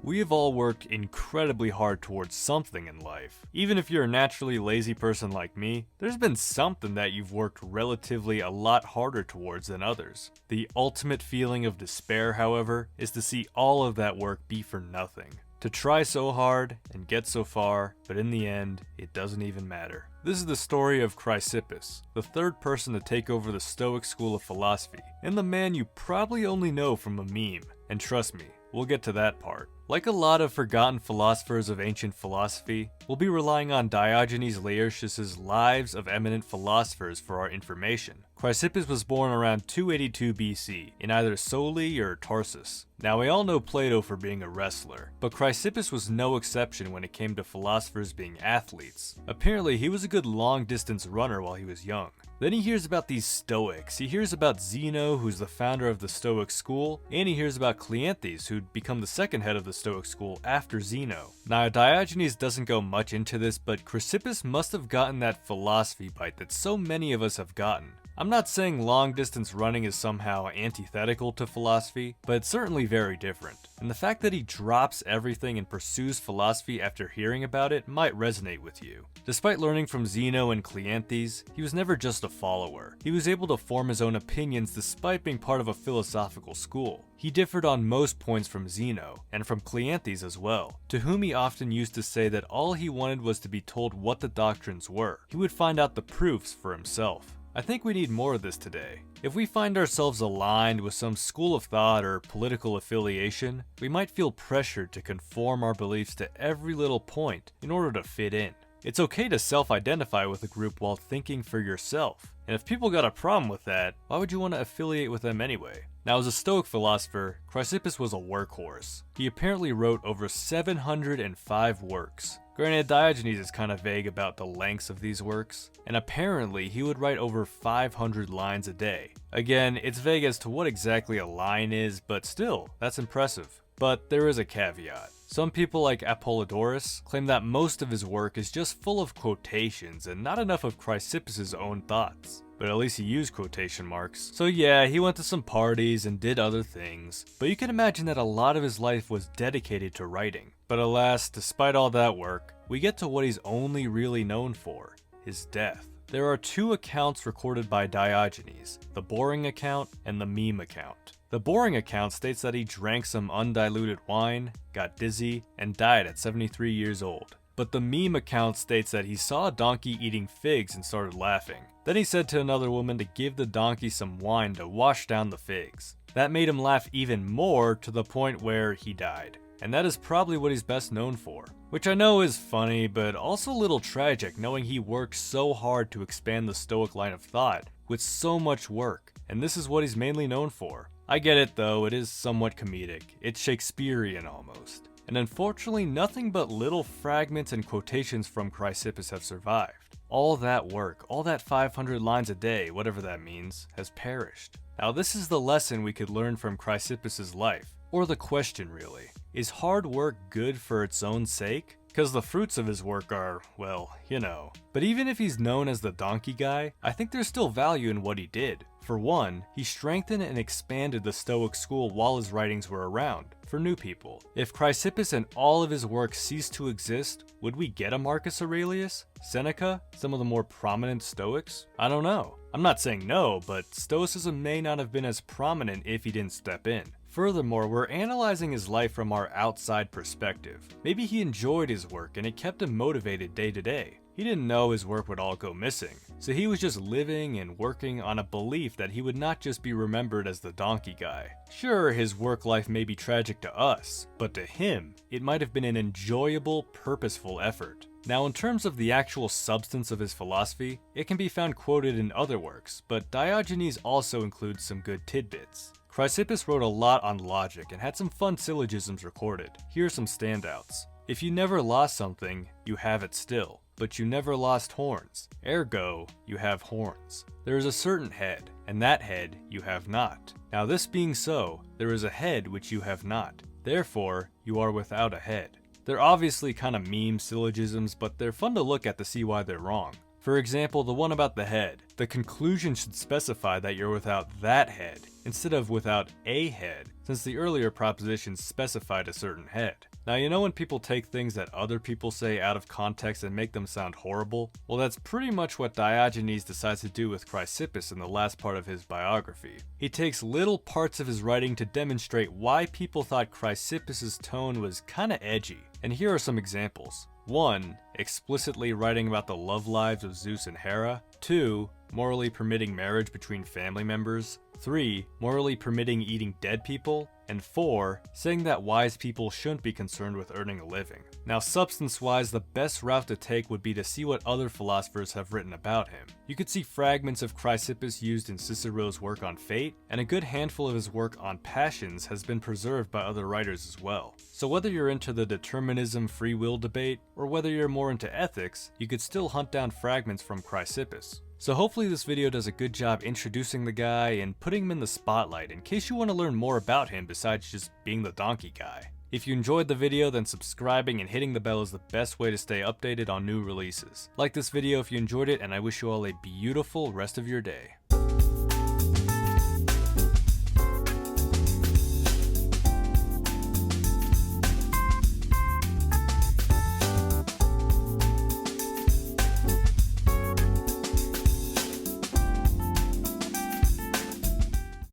We have all worked incredibly hard towards something in life. Even if you're a naturally lazy person like me, there's been something that you've worked relatively a lot harder towards than others. The ultimate feeling of despair, however, is to see all of that work be for nothing. To try so hard and get so far, but in the end, it doesn't even matter. This is the story of Chrysippus, the third person to take over the Stoic school of philosophy, and the man you probably only know from a meme. And trust me, we'll get to that part. Like a lot of forgotten philosophers of ancient philosophy, we'll be relying on Diogenes Laertius' Lives of Eminent Philosophers for our information. Chrysippus was born around 282 BC in either Soli or Tarsus. Now we all know Plato for being a wrestler, but Chrysippus was no exception when it came to philosophers being athletes. Apparently he was a good long distance runner while he was young. Then he hears about these Stoics. He hears about Zeno, who's the founder of the Stoic school, and he hears about Cleanthes, who'd become the second head of the Stoic school after Zeno. Now Diogenes doesn't go much into this, but Chrysippus must have gotten that philosophy bite that so many of us have gotten. I'm not saying long distance running is somehow antithetical to philosophy, but it's certainly very different. And the fact that he drops everything and pursues philosophy after hearing about it might resonate with you. Despite learning from Zeno and Cleanthes, he was never just a follower. He was able to form his own opinions despite being part of a philosophical school. He differed on most points from Zeno, and from Cleanthes as well, to whom he often used to say that all he wanted was to be told what the doctrines were. He would find out the proofs for himself. I think we need more of this today. If we find ourselves aligned with some school of thought or political affiliation, we might feel pressured to conform our beliefs to every little point in order to fit in. It's okay to self-identify with a group while thinking for yourself. And if people got a problem with that, why would you want to affiliate with them anyway? Now, as a Stoic philosopher, Chrysippus was a workhorse. He apparently wrote over 705 works. Granted, Diogenes is kind of vague about the lengths of these works, and apparently he would write over 500 lines a day. Again, it's vague as to what exactly a line is, but still, that's impressive. But there is a caveat. Some people like Apollodorus claim that most of his work is just full of quotations and not enough of Chrysippus' own thoughts. But at least he used quotation marks. So yeah, he went to some parties and did other things, but you can imagine that a lot of his life was dedicated to writing. But alas, despite all that work, we get to what he's only really known for, his death. There are two accounts recorded by Diogenes, the boring account and the meme account. The boring account states that he drank some undiluted wine, got dizzy, and died at 73 years old. But the meme account states that he saw a donkey eating figs and started laughing. Then he said to another woman to give the donkey some wine to wash down the figs. That made him laugh even more to the point where he died. And that is probably what he's best known for. Which I know is funny, but also a little tragic knowing he worked so hard to expand the Stoic line of thought with so much work. And this is what he's mainly known for. I get it though, it is somewhat comedic. It's Shakespearean almost. And unfortunately, nothing but little fragments and quotations from Chrysippus have survived. All that work, all that 500 lines a day, whatever that means, has perished. Now this is the lesson we could learn from Chrysippus' life, or the question really. Is hard work good for its own sake? Because the fruits of his work are, well, you know. But even if he's known as the donkey guy, I think there's still value in what he did. For one, he strengthened and expanded the Stoic school while his writings were around, for new people. If Chrysippus and all of his work ceased to exist, would we get a Marcus Aurelius? Seneca? Some of the more prominent Stoics? I don't know. I'm not saying no, but Stoicism may not have been as prominent if he didn't step in. Furthermore, we're analyzing his life from our outside perspective. Maybe he enjoyed his work and it kept him motivated day to day. He didn't know his work would all go missing, so he was just living and working on a belief that he would not just be remembered as the donkey guy. Sure, his work life may be tragic to us, but to him, it might have been an enjoyable, purposeful effort. Now, in terms of the actual substance of his philosophy, it can be found quoted in other works, but Diogenes also includes some good tidbits. Chrysippus wrote a lot on logic and had some fun syllogisms recorded. Here are some standouts. If you never lost something, you have it still. But you never lost horns. Ergo, you have horns. There is a certain head, and that head you have not. Now this being so, there is a head which you have not. Therefore, you are without a head. They're obviously kind of meme syllogisms, but they're fun to look at to see why they're wrong. For example, the one about the head. The conclusion should specify that you're without that head, instead of without a head, since the earlier propositions specified a certain head. Now, you know when people take things that other people say out of context and make them sound horrible? Well, that's pretty much what Diogenes decides to do with Chrysippus in the last part of his biography. He takes little parts of his writing to demonstrate why people thought Chrysippus's tone was kinda edgy. And here are some examples. 1. Explicitly writing about the love lives of Zeus and Hera. 2. Morally permitting marriage between family members. 3. Morally permitting eating dead people. And 4. Saying that wise people shouldn't be concerned with earning a living. Now, substance-wise, the best route to take would be to see what other philosophers have written about him. You could see fragments of Chrysippus used in Cicero's work on fate, and a good handful of his work on passions has been preserved by other writers as well. So whether you're into the determinism free will debate, or whether you're more into ethics, you could still hunt down fragments from Chrysippus. So hopefully this video does a good job introducing the guy and putting him in the spotlight in case you want to learn more about him besides just being the donkey guy. If you enjoyed the video, then subscribing and hitting the bell is the best way to stay updated on new releases. Like this video if you enjoyed it, and I wish you all a beautiful rest of your day.